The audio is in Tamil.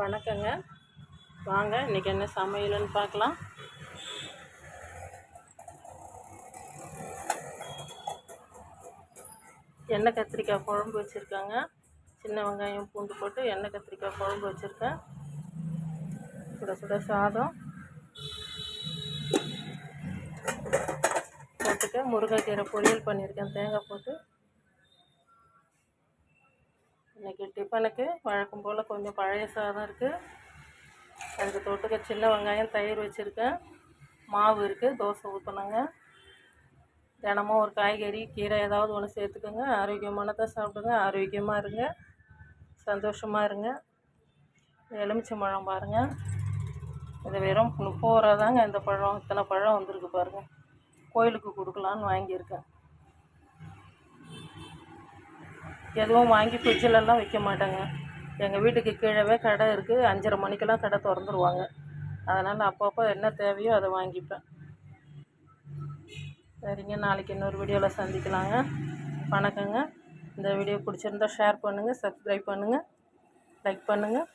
வணக்கங்க. வாங்க இன்றைக்கி என்ன சமையல்னு பார்க்கலாம். எண்ணெய் கத்திரிக்காய் குழம்பு வச்சுருக்காங்க. சின்ன வெங்காயம் பூண்டு போட்டு எண்ணெய் கத்திரிக்காய் குழம்பு வச்சுருக்கேன். சுட சுட சாதம் போட்டுக்க, முருங்கைக்கீரை பொரியல் பண்ணியிருக்கேன் தேங்காய் போட்டு. இன்றைக்கி டிஃபனுக்கு வழக்கம் போல் கொஞ்சம் பழைய சாதம் இருக்குது. அதுக்கு தொட்டுக்க சின்ன வெங்காயம் தயிர் வச்சுருக்கேன். மாவு இருக்குது, தோசை ஊற்றணுங்க. தினமும் ஒரு காய்கறி கீரை ஏதாவது ஒன்று சேர்த்துக்கோங்க. ஆரோக்கியமானதை சாப்பிடுங்க. ஆரோக்கியமாக இருங்க, சந்தோஷமாக இருங்க. எலுமிச்சம்பழம் பாருங்கள், இது வெறும் 30 ரூபா தாங்க. இந்த பழம் இத்தனை பழம் வந்திருக்கு பாருங்கள். கோயிலுக்கு கொடுக்கலான்னு வாங்கியிருக்கேன். எதுவும் வாங்கி ஃப்ரிட்ஜிலலாம் வைக்க மாட்டேங்க. எங்கள் வீட்டுக்கு கீழவே கடை இருக்குது. 5:30 மணிக்கெல்லாம் கடை திறந்துருவாங்க. அதனால் அப்பப்போ என்ன தேவையோ அதை வாங்கிப்பேன். சரிங்க, நாளைக்கு இன்னொரு வீடியோவில் சந்திக்கலாங்க. வணக்கங்க. இந்த வீடியோ பிடிச்சிருந்தா ஷேர் பண்ணுங்கள், சப்ஸ்கிரைப் பண்ணுங்கள், லைக் பண்ணுங்கள்.